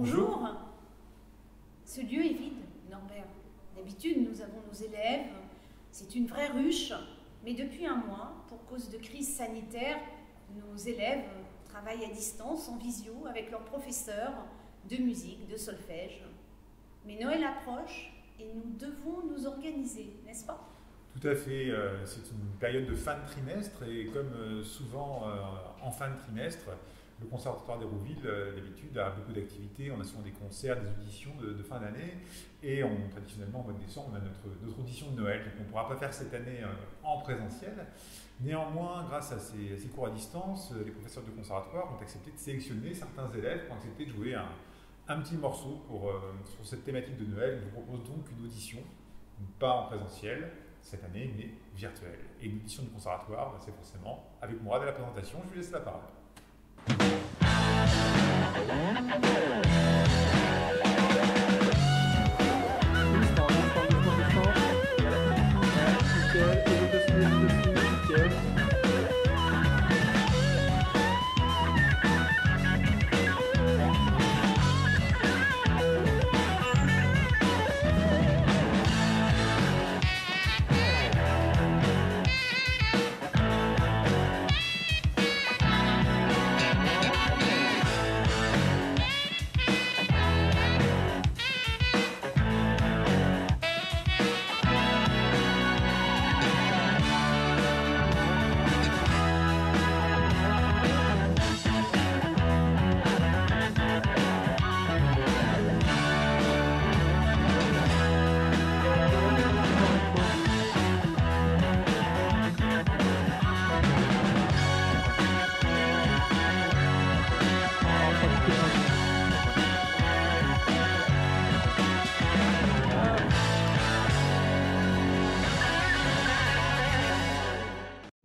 Bonjour. Ce lieu est vide, Norbert. D'habitude, nous avons nos élèves. C'est une vraie ruche. Mais depuis un mois, pour cause de crise sanitaire, nos élèves travaillent à distance, en visio, avec leurs professeurs de musique, de solfège. Mais Noël approche et nous devons nous organiser, n'est-ce pas? Tout à fait, c'est une période de fin de trimestre et comme souvent en fin de trimestre, le Conservatoire d'Hérouville, d'habitude, a beaucoup d'activités. On a souvent des concerts, des auditions de fin d'année et traditionnellement, au mois de décembre, on a notre audition de Noël. Donc on ne pourra pas faire cette année en présentiel. Néanmoins, grâce à ces cours à distance, les professeurs de conservatoire ont accepté de sélectionner certains élèves pour accepter de jouer un petit morceau sur cette thématique de Noël. Je vous propose donc une audition, pas en présentiel cette année, mais virtuelle. Et une audition du conservatoire, c'est forcément avec Mourad à la présentation. Je lui laisse la parole.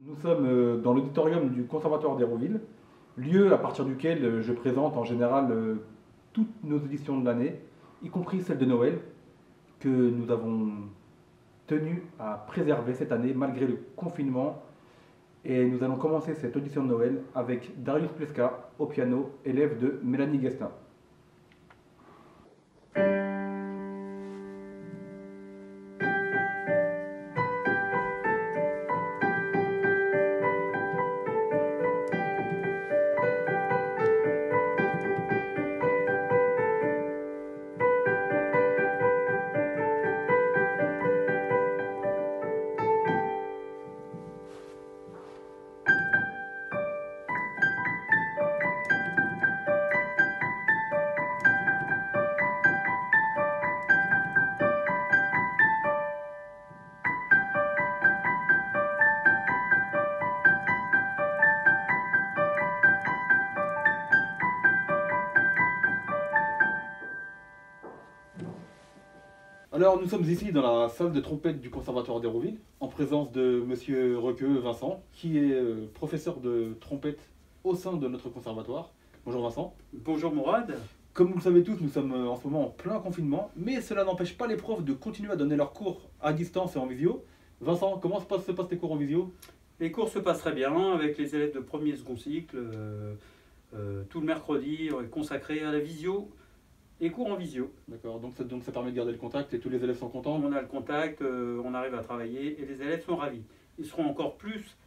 Nous sommes dans l'auditorium du Conservatoire d'Hérouville, lieu à partir duquel je présente en général toutes nos auditions de l'année, y compris celle de Noël, que nous avons tenu à préserver cette année malgré le confinement. Et nous allons commencer cette audition de Noël avec Darius Pleska au piano, élève de Mélanie Guestin. Alors nous sommes ici dans la salle de trompette du Conservatoire d'Hérouville, en présence de Monsieur Requeux Vincent, qui est professeur de trompette au sein de notre conservatoire. Bonjour Vincent. Bonjour Mourad. Comme vous le savez tous, nous sommes en ce moment en plein confinement, mais cela n'empêche pas les profs de continuer à donner leurs cours à distance et en visio. Vincent, comment se passent tes cours en visio? Les cours se passent très bien avec les élèves de premier et second cycle. Tout le mercredi est consacré à la visio. Et cours en visio. D'accord, donc ça permet de garder le contact et tous les élèves sont contents. On a le contact, on arrive à travailler et les élèves sont ravis. Ils seront encore plus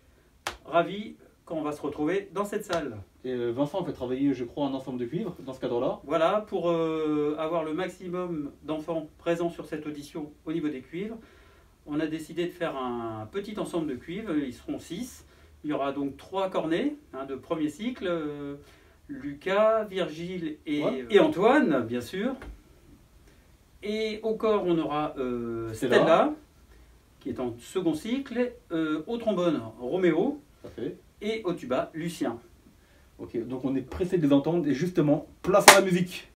ravis quand on va se retrouver dans cette salle. Et Vincent fait travailler, je crois, un ensemble de cuivre dans ce cadre-là. Voilà, pour avoir le maximum d'enfants présents sur cette audition au niveau des cuivres, on a décidé de faire un petit ensemble de cuivres. Ils seront 6. Il y aura donc 3 cornets de premier cycle. Lucas, Virgile et Antoine, bien sûr. Et au corps, on aura Stella, qui est en second cycle. Au trombone, Roméo. Parfait. Et au tuba, Lucien. Ok, donc on est pressé de les entendre. Et justement, place à la musique.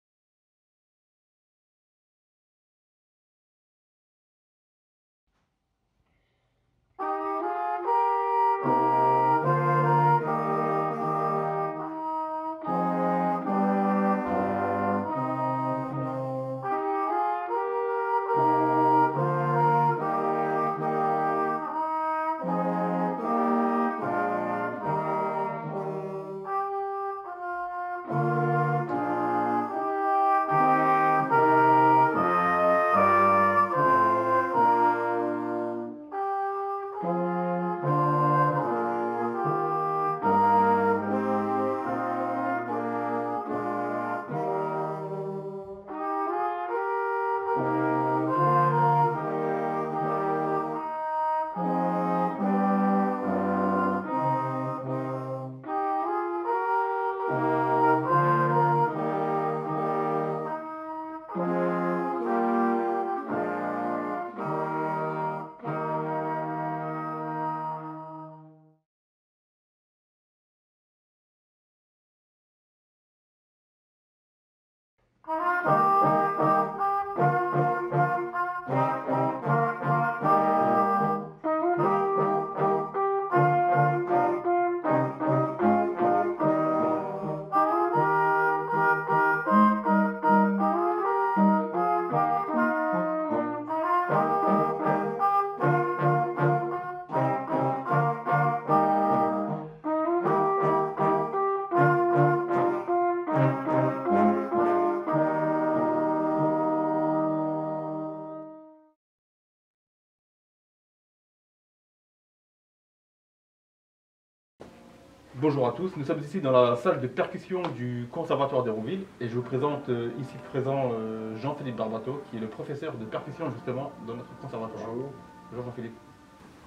Bonjour à tous, nous sommes ici dans la salle de percussion du Conservatoire d'Hérouville et je vous présente ici présent Jean-Philippe Barbato qui est le professeur de percussion justement dans notre conservatoire. Bonjour. Bonjour Jean-Philippe.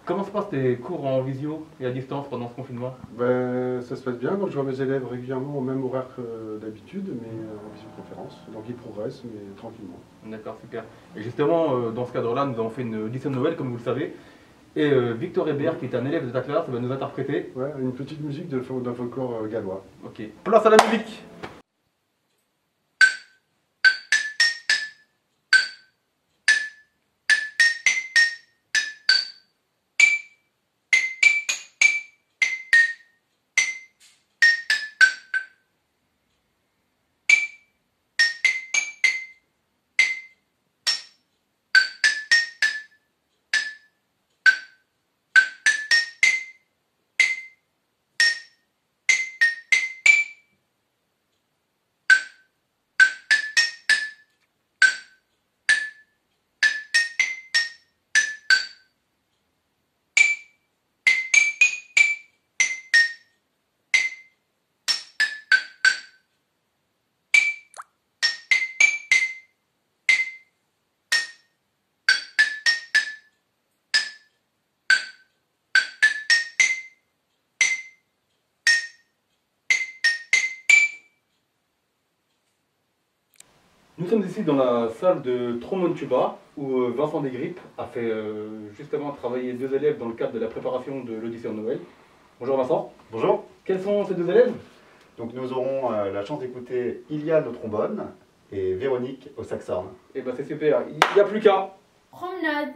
Comment se passent tes cours en visio et à distance pendant ce confinement? Ça se passe bien, donc je vois mes élèves régulièrement au même horaire que d'habitude, mais en visioconférence. Donc ils progressent, mais tranquillement. D'accord, super. Et justement, dans ce cadre-là, nous avons fait une audition de Noël, comme vous le savez. Et Victor Hébert, qui est un élève de ta classe, va nous interpréter. Ouais, une petite musique d'un folklore gallois. Ok, place à la musique! Nous sommes ici dans la salle de trombone tuba où Vincent Desgrippes a fait justement travailler deux élèves dans le cadre de la préparation de l'audition de Noël. Bonjour Vincent. Bonjour. Quels sont ces deux élèves? Donc nous aurons la chance d'écouter Iliane au trombone et Véronique au saxorne. Eh ben c'est super, il n'y a plus qu'à. Promenade.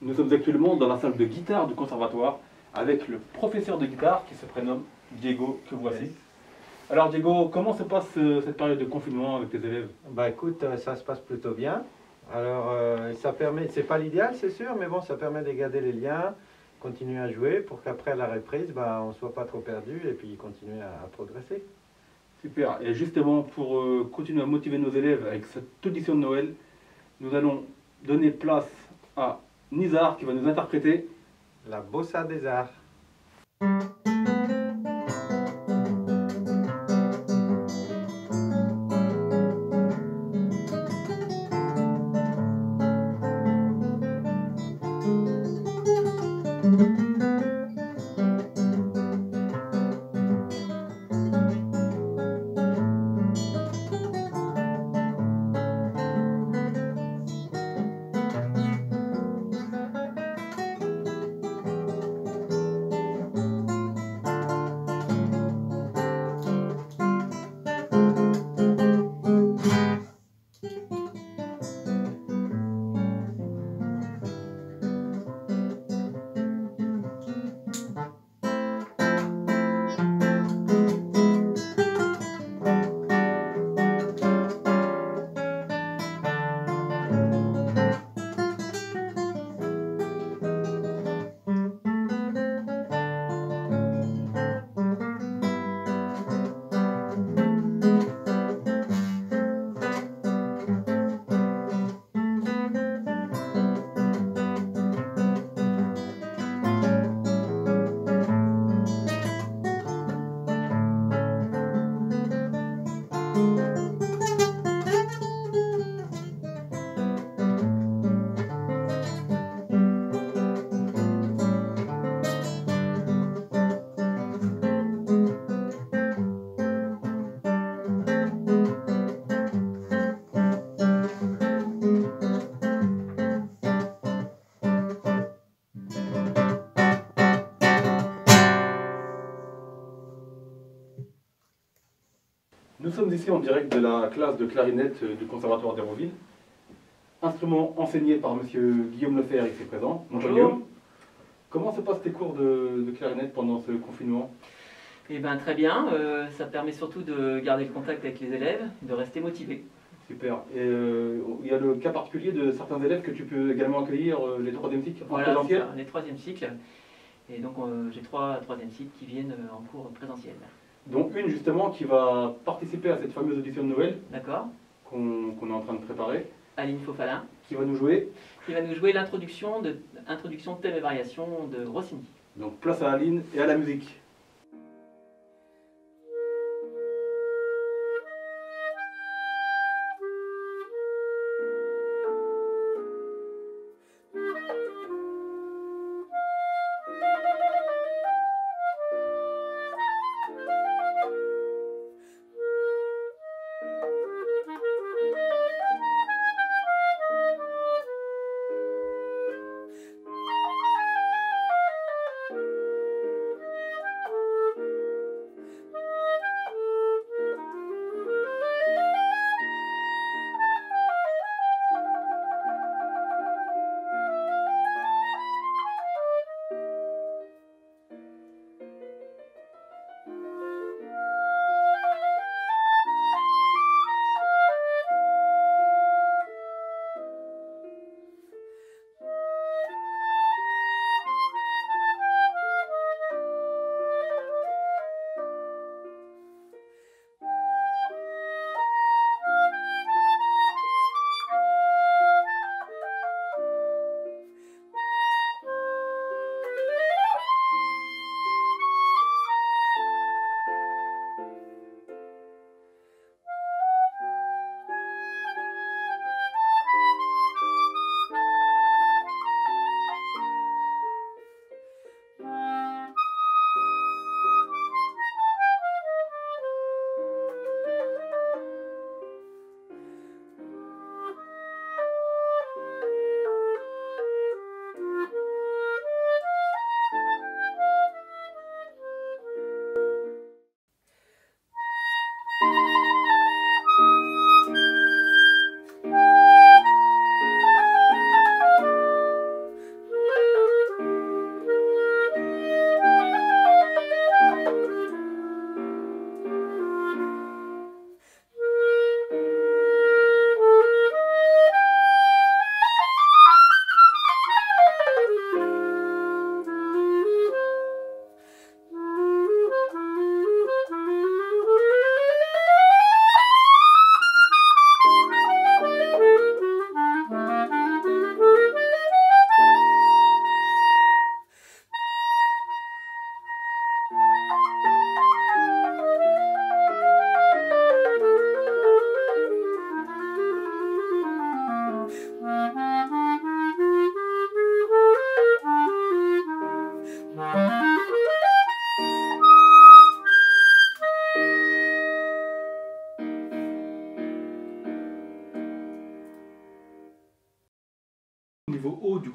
Nous sommes actuellement dans la salle de guitare du conservatoire avec le professeur de guitare qui se prénomme Diego, que voici. Alors Diego, comment se passe cette période de confinement avec tes élèves? Bah écoute, ça se passe plutôt bien. Alors ça permet, c'est pas l'idéal c'est sûr, mais bon, ça permet de garder les liens continuer à jouer pour qu'après la reprise, on ne soit pas trop perdu et puis continuer à progresser. Super. Et justement, pour continuer à motiver nos élèves avec cette audition de Noël, nous allons donner place à Nizar qui va nous interpréter La Bossa des Arts. Nous sommes ici en direct de la classe de clarinette du Conservatoire d'Hérouville. Instrument enseigné par monsieur Guillaume Lefer, ici présent. Bonjour Guillaume. Comment se passent tes cours de clarinette pendant ce confinement? Eh bien très bien, ça permet surtout de garder le contact avec les élèves, de rester motivé. Super. Et il y a le cas particulier de certains élèves que tu peux également accueillir les troisième cycles en Voilà, présentiel? les troisième cycles. Et donc j'ai 3 troisième cycles qui viennent en cours présentiel. Donc une justement qui va participer à cette fameuse audition de Noël D'accord. qu'on est en train de préparer. Aline Fofalin, Qui va nous jouer. qui va nous jouer l'introduction thème et variation de Rossini. Donc place à Aline et à la musique.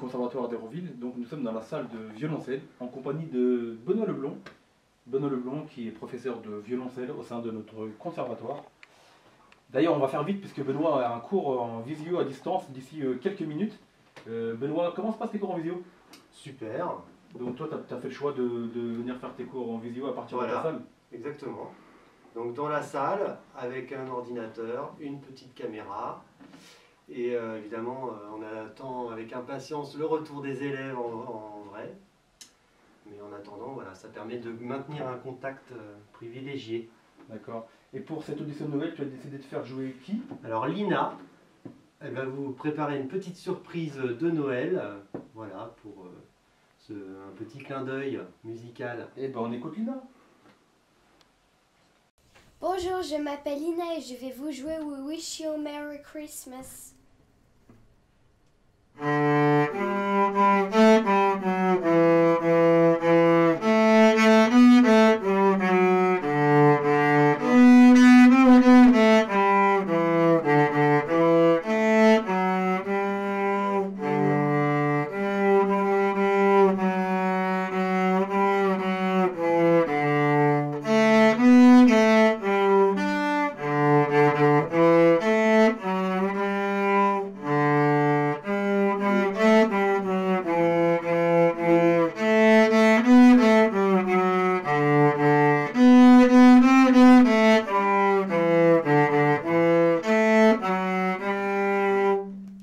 Conservatoire d'Hérouville. Donc nous sommes dans la salle de violoncelle en compagnie de Benoît Leblond. Benoît Leblond qui est professeur de violoncelle au sein de notre conservatoire. D'ailleurs on va faire vite puisque Benoît a un cours en visio à distance d'ici quelques minutes. Benoît, comment se passent tes cours en visio? Super. Donc toi tu as fait le choix de venir faire tes cours en visio à partir de la salle? Exactement. Donc dans la salle, avec un ordinateur, une petite caméra, et évidemment on attend avec impatience le retour des élèves en vrai. Mais en attendant, voilà, ça permet de maintenir un contact privilégié. D'accord. Et pour cette audition de Noël, tu as décidé de faire jouer qui? Alors Lina, elle va vous préparer une petite surprise de Noël, voilà, pour un petit clin d'œil musical. Eh ben on écoute Lina. Bonjour, je m'appelle Lina et je vais vous jouer We Wish You a Merry Christmas.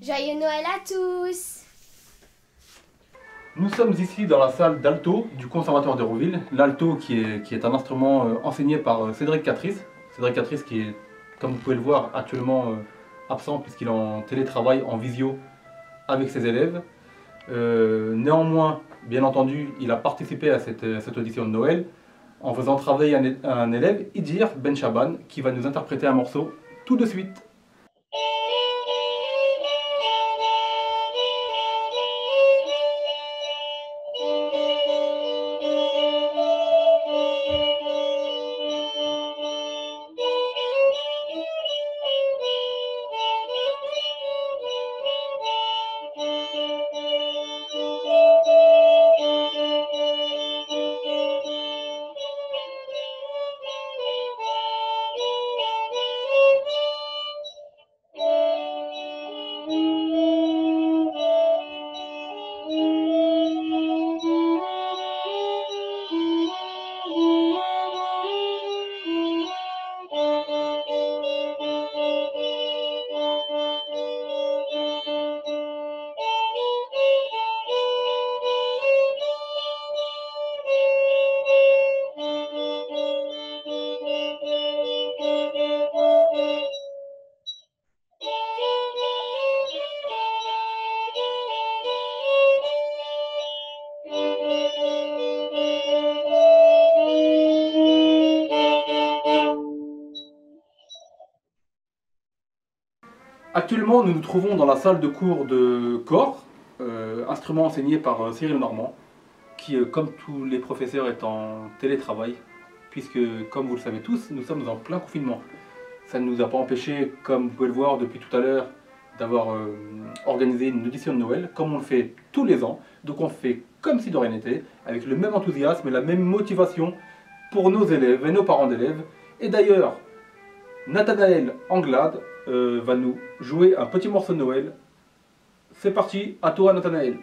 Joyeux Noël à tous! Nous sommes ici dans la salle d'alto du Conservatoire d'Hérouville. L'alto qui est un instrument enseigné par Cédric Catrice. Cédric Catrice qui est, comme vous pouvez le voir, actuellement absent puisqu'il est en télétravail, en visio avec ses élèves. Néanmoins, bien entendu, il a participé à cette audition de Noël en faisant travailler un élève, Idir Ben Chaban, qui va nous interpréter un morceau tout de suite. Actuellement, nous nous trouvons dans la salle de cours de corps, instrument enseigné par Cyril Normand, qui, comme tous les professeurs, est en télétravail, puisque, comme vous le savez tous, nous sommes en plein confinement. Ça ne nous a pas empêché, comme vous pouvez le voir depuis tout à l'heure, d'avoir organisé une audition de Noël, comme on le fait tous les ans. Donc on fait comme si de rien n'était, avec le même enthousiasme et la même motivation pour nos élèves et nos parents d'élèves. Et d'ailleurs, Nathanaël Anglade va nous jouer un petit morceau de Noël. C'est parti, à toi Nathanaël.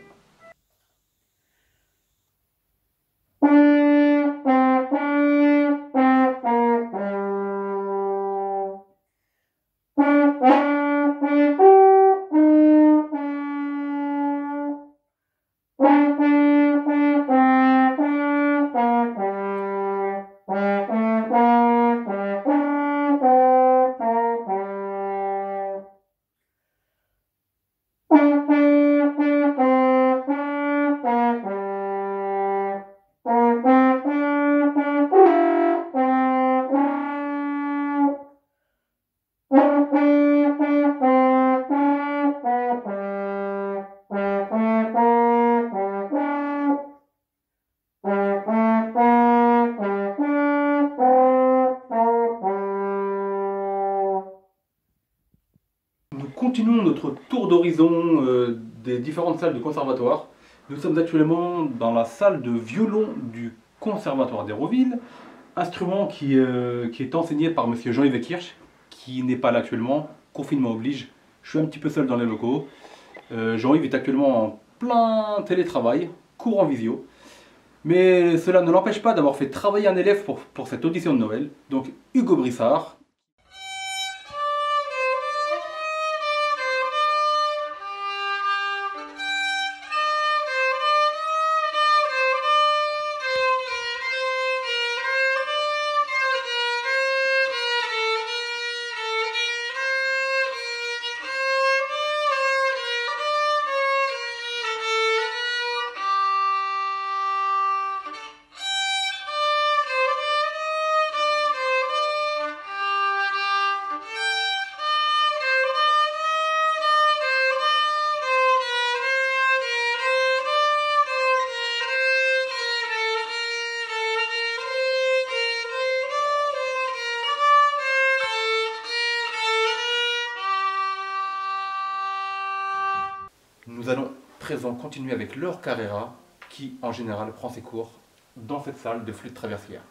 Continuons notre tour d'horizon des différentes salles du conservatoire. Nous sommes actuellement dans la salle de violon du conservatoire d'Hérouville, instrument qui est enseigné par monsieur Jean-Yves Kirsch, qui n'est pas là actuellement, confinement oblige. Je suis un petit peu seul dans les locaux. Jean-Yves est actuellement en plein télétravail, cours en visio. Mais cela ne l'empêche pas d'avoir fait travailler un élève pour cette audition de Noël, donc Hugo Brissard. Nous allons présent continuer avec Laure Carrera, qui en général prend ses cours dans cette salle de flûte traversière.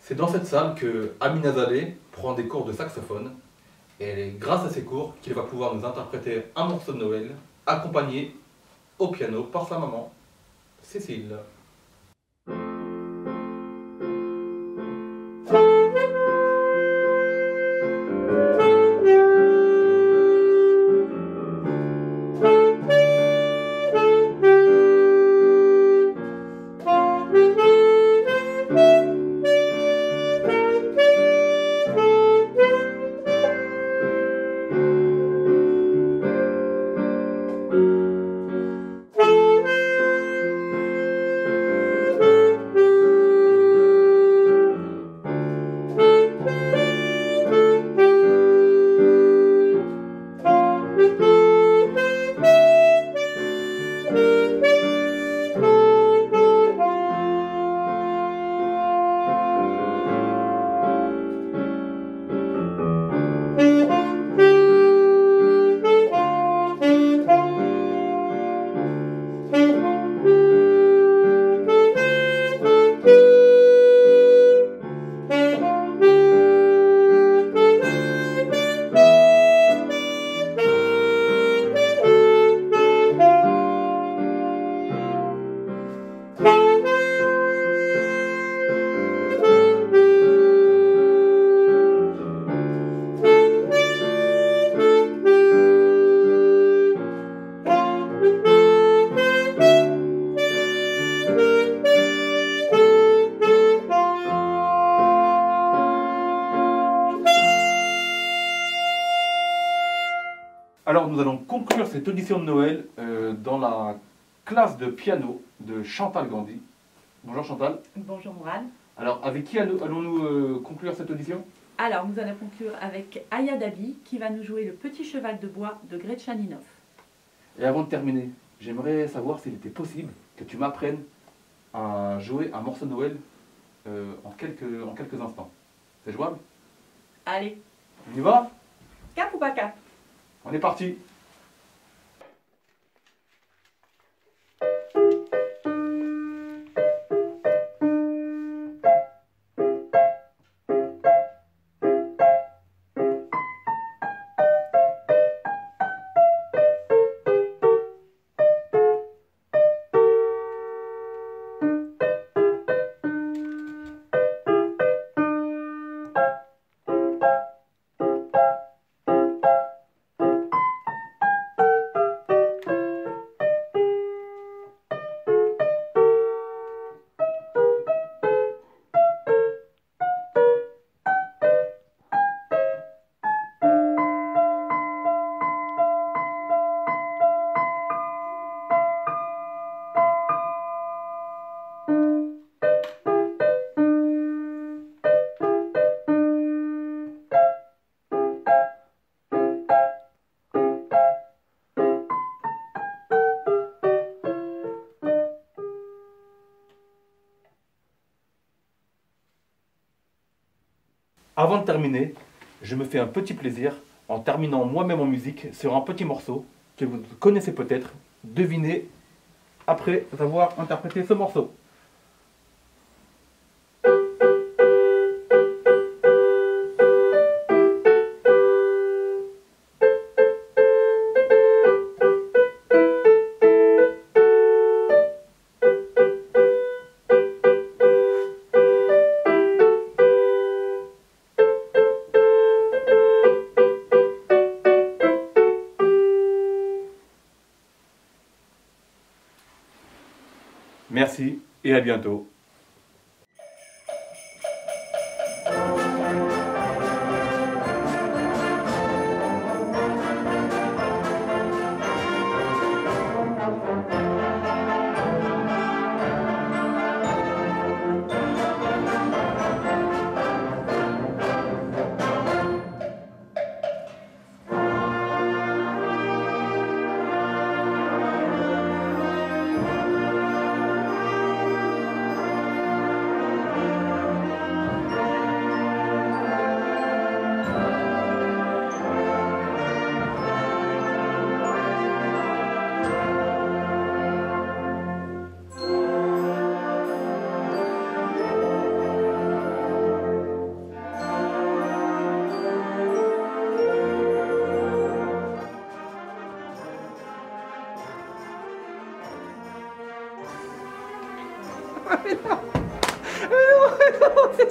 C'est dans cette salle que Amina Zaleh prend des cours de saxophone et grâce à ces cours qu'il va pouvoir nous interpréter un morceau de Noël accompagné au piano par sa maman, Cécile. Alors nous allons conclure cette audition de Noël dans la classe de piano de Chantal Gandhi. Bonjour Chantal. Bonjour Mourad. Alors avec qui allons-nous conclure cette audition? Alors nous allons conclure avec Aya Dabi qui va nous jouer le Petit cheval de bois de Gretchaninov. Et avant de terminer, j'aimerais savoir s'il était possible que tu m'apprennes à jouer un morceau de Noël en quelques instants. C'est jouable? Allez. On y va? Cap ou pas cap? On est parti. Avant de terminer, je me fais un petit plaisir en terminant moi-même en musique sur un petit morceau que vous connaissez peut-être. Devinez après avoir interprété ce morceau. Merci et à bientôt.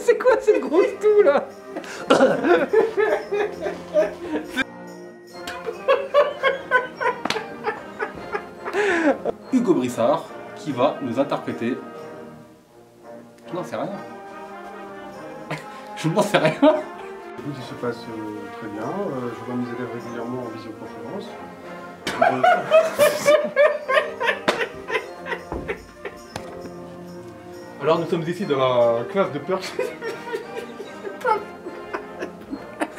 C'est quoi cette grosse toux là? Hugo Brissard qui va nous interpréter. Je n'en sais rien. Je n'en sais rien. Écoute, il se passe très bien. Je vois mes élèves régulièrement en visioconférence. Alors nous sommes ici dans la classe de Perche.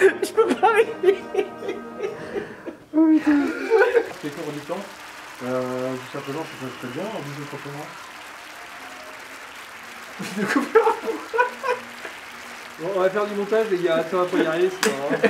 Je peux pas arriver. Oh putain. C'est quoi du temps? Jusqu'à présent, ça se passe très bien en visioconférence. Bon, on va faire du montage les gars, ça va pas y arriver, c'est pas grave.